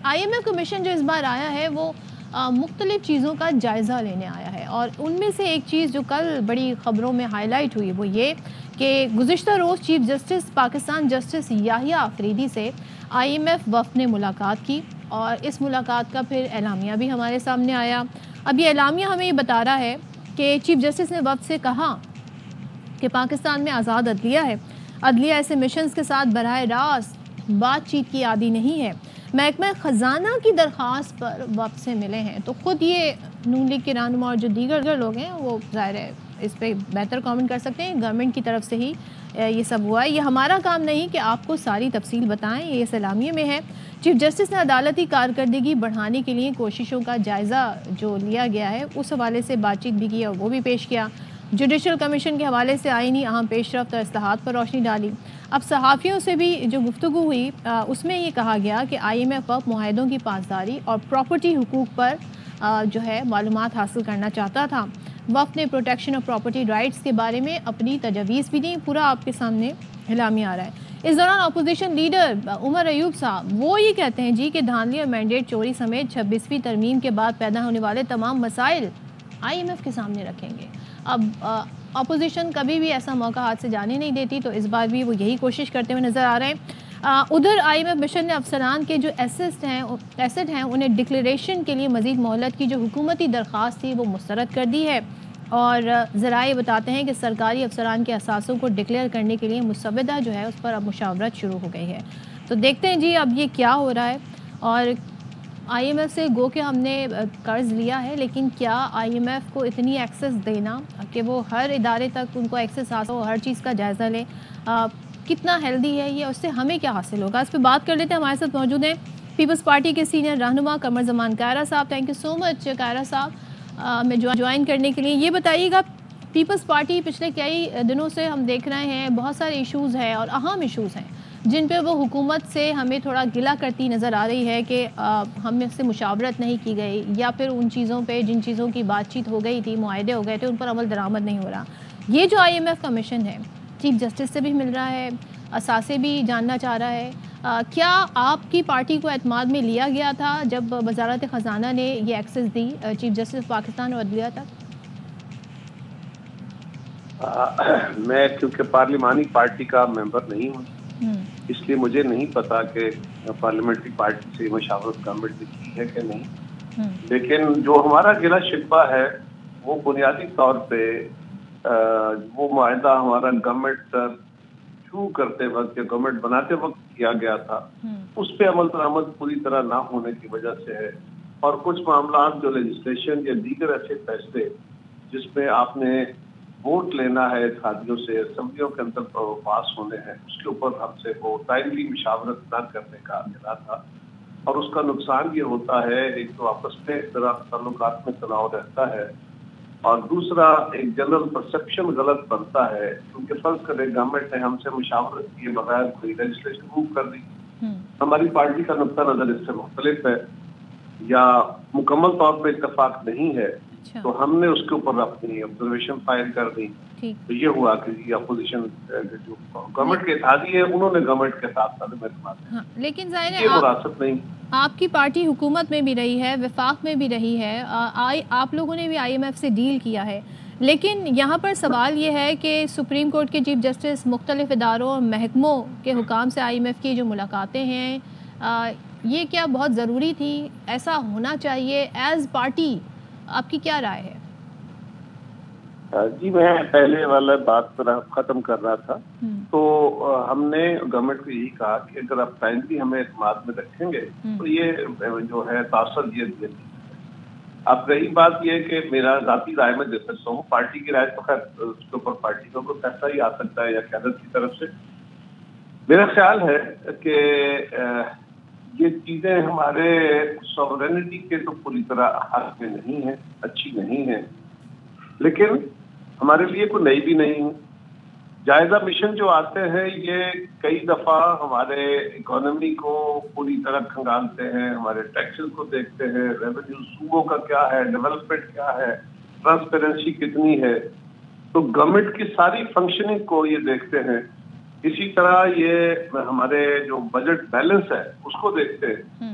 IMF commission جو اس بار آیا ہے وہ مختلف چیزوں کا جائزہ لینے آیا ہے، اور ان میں سے ایک چیز جو کل بڑی خبروں میں ہائی لائٹ ہوئی وہ یہ کہ گزشتہ روز chief justice Pakistan justice Yahya Afridi سے IMF وفد نے ملاقات کی، اور اس ملاقات کا پھر اعلامیہ بھی ہمارے سامنے آیا۔ اب یہ اعلامیہ ہمیں یہ بتا رہا ہے کہ چیف جسٹس نے وفد سے کہا کہ پاکستان میں آزاد عدلیہ ہے، عدلیہ ایسے مشنز کے ساتھ براہ راست بات چیت کی عادی نہیں ہے۔ محکمہ خزانہ کی درخواست پر وفد سے ملے ہیں، تو خود یہ نون لیگ کے رہنما اور جو دیگر لوگ ہیں وہ ظاہر ہے اس پہ بہتر کامنٹ کر سکتے ہیں، گورنمنٹ کی طرف سے ہی یہ سب ہوا ہے۔ یہ ہمارا کام نہیں کہ آپ کو ساری تفصیل بتائیں، یہ اس اعلامیے میں ہے۔ چیف جسٹس نے عدالتی کارکردگی بڑھانے کے لیے کوششوں کا جائزہ جو لیا گیا ہے اس حوالے سے بات چیت بھی کی اور وہ بھی پیش کیا۔ جوڈیشل کمیشن کے حوالے سے آئینی اہم پیش رفت اور اصلاحات پر روشنی ڈالی۔ اب صحافیوں سے بھی جو گفتگو ہوئی اس میں یہ کہا گیا کہ IMF وفد معاہدوں کی پاسداری اور پراپرٹی حقوق پر جو ہے معلومات حاصل کرنا چاہتا تھا۔ وفد نے پروٹیکشن آف پراپرٹی رائٹس کے بارے میں اپنی تجاویز بھی دیں، پورا آپ کے سامنے اعلامیہ آ رہا ہے۔ اس دوران اپوزیشن لیڈر عمر ایوب صاحب وہ یہ کہتے ہیں جی کہ دھاندلی اور مینڈیٹ چوری سمیت 26ویں ترمیم کے بعد پیدا ہونے والے تمام مسائل IMF کے سامنے رکھیں گے۔ اب اپوزیشن کبھی بھی ایسا موقع ہاتھ سے جانے نہیں دیتی، تو اس بار بھی وہ یہی کوشش کرتے ہوئے نظر آ رہے ہیں۔ ادھر IMF مشن نے افسران کے جو ایسٹ ہیں انہیں ڈکلیریشن کے لیے مزید مہلت کی جو حکومتی درخواست تھی وہ مسترد کر دی ہے، اور ذرائع بتاتے ہیں کہ سرکاری افسران کے اثاثوں کو ڈکلیئر کرنے کے لیے مسودہ جو ہے اس پر اب مشاورت شروع ہو گئی ہے۔ تو دیکھتے ہیں جی اب یہ کیا ہو رہا ہے، اور IMF سے گو کہ ہم نے قرض لیا ہے، لیکن کیا IMF کو اتنی ایکسس دینا کہ وہ ہر ادارے تک ان کو ایکسس حاصل ہو، ہر چیز کا جائزہ لیں، کتنا ہیلدی ہے یہ، اس سے ہمیں کیا حاصل ہوگا؟ اس پہ بات کر لیتے ہیں۔ ہمارے ساتھ موجود ہیں پیپلز پارٹی کے سینئر رہنما قمر زمان کائرہ صاحب۔ تھینک یو سو مچ کائرہ صاحب میں جوائن کرنے کے لیے۔ یہ بتائیے گا پیپلز پارٹی پچھلے کئی دنوں سے ہم دیکھ رہے ہیں بہت سارے ایشوز ہیں اور اہم ایشوز ہیں جن پہ وہ حکومت سے ہمیں تھوڑا گلہ کرتی نظر آ رہی ہے کہ ہم سے مشاورت نہیں کی گئی، یا پھر ان چیزوں پہ جن چیزوں کی بات چیت ہو گئی تھی، معاہدے ہو گئے تھے، ان پر عمل درآمد نہیں ہو رہا۔ یہ جو IMF کا مشن ہے چیف جسٹس سے بھی مل رہا ہے، اثاثے بھی جاننا چاہ رہا ہے، کیا آپ کی پارٹی کو اعتماد میں لیا گیا تھا جب وزارت خزانہ نے یہ ایکسس دی چیف جسٹس پاکستان اور عدلیہ تک؟ میں کیونکہ پارلیمانی پارٹی کا ممبر نہیں ہوں، اس لیے مجھے نہیں پتا کہ پارلیمنٹری پارٹی سے مشاورت گورنمنٹ نے کی ہے کہ نہیں، لیکن جو ہمارا گلا شکوہ ہے وہ بنیادی طور پہ وہ معاہدہ ہمارا گورنمنٹ شروع کرتے وقت یا گورنمنٹ بناتے وقت کیا گیا تھا، اس پہ عمل درآمد پوری طرح نہ ہونے کی وجہ سے ہے، اور کچھ معاملات جو لیجسلیشن یا دیگر ایسے فیصلے جس میں آپ نے ووٹ لینا ہے اتحادیوں سے، اسمبلیوں کے اندر پاس ہونے ہیں، اس کے اوپر ہم سے وہ ٹائملی مشاورت نہ کرنے کا ملا تھا، اور اس کا نقصان یہ ہوتا ہے ایک تو آپس میں تعلقات میں تناؤ رہتا ہے، اور دوسرا ایک جنرل پرسپشن غلط بنتا ہے، کیونکہ فرض کرے گورنمنٹ نے ہم سے مشاورت کیے بغیر کوئی لیجسلیشن موو کر دی، ہماری پارٹی کا نقطہ نظر اس سے مختلف ہے یا مکمل طور پہ اتفاق نہیں ہے، تو ہم نے اس کے اوپر اپنی آبزرویشن فائل کر دی، تو یہ ہوا کہ یہ اپوزیشن جو گورنمنٹ کے اتحادی ہے انہوں نے گورنمنٹ کے ساتھ لیکن ظاہر ہے یہ وراثت نہیں۔ آپ کی پارٹی حکومت میں بھی رہی ہے، وفاق میں بھی رہی ہے، آپ لوگوں نے بھی IMF سے ڈیل کیا ہے، لیکن یہاں پر سوال یہ ہے کہ سپریم کورٹ کے چیف جسٹس مختلف اداروں اور محکموں کے حکام سے IMF کی جو ملاقاتیں ہیں یہ کیا بہت ضروری تھی؟ ایسا ہونا چاہیے ایز پارٹی؟ آپ کی کیا رائے ہے؟ جی میں پہلے والا بات پر ختم کر رہا تھا، تو ہم نے گورنمنٹ کو یہی کہا کہ اگر آپ ٹائملی ہمیں اعتماد میں رکھیں گے تو یہ جو ہے تاثر یہ دیا۔ اب رہی بات یہ کہ میرا ذاتی رائے میں دے سکتا ہوں، پارٹی کی رائے تو خیر اس کے اوپر پارٹی کا کوئی فیصلہ ہی آ سکتا ہے یا قیادت کی طرف سے۔ میرا خیال ہے کہ یہ چیزیں ہمارے سوورینٹی کے تو پوری طرح حق میں نہیں ہیں، اچھی نہیں ہیں، لیکن ہمارے لیے کوئی نئی بھی نہیں ہے۔ جائزہ مشن جو آتے ہیں یہ کئی دفعہ ہمارے اکانومی کو پوری طرح کھنگالتے ہیں، ہمارے ٹیکسز کو دیکھتے ہیں، ریونیو صوبوں کا کیا ہے، ڈیولپمنٹ کیا ہے، ٹرانسپیرنسی کتنی ہے، تو گورنمنٹ کی ساری فنکشننگ کو یہ دیکھتے ہیں۔ اسی طرح یہ ہمارے جو بجٹ بیلنس ہے اس کو دیکھتے ہیں،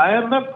IMF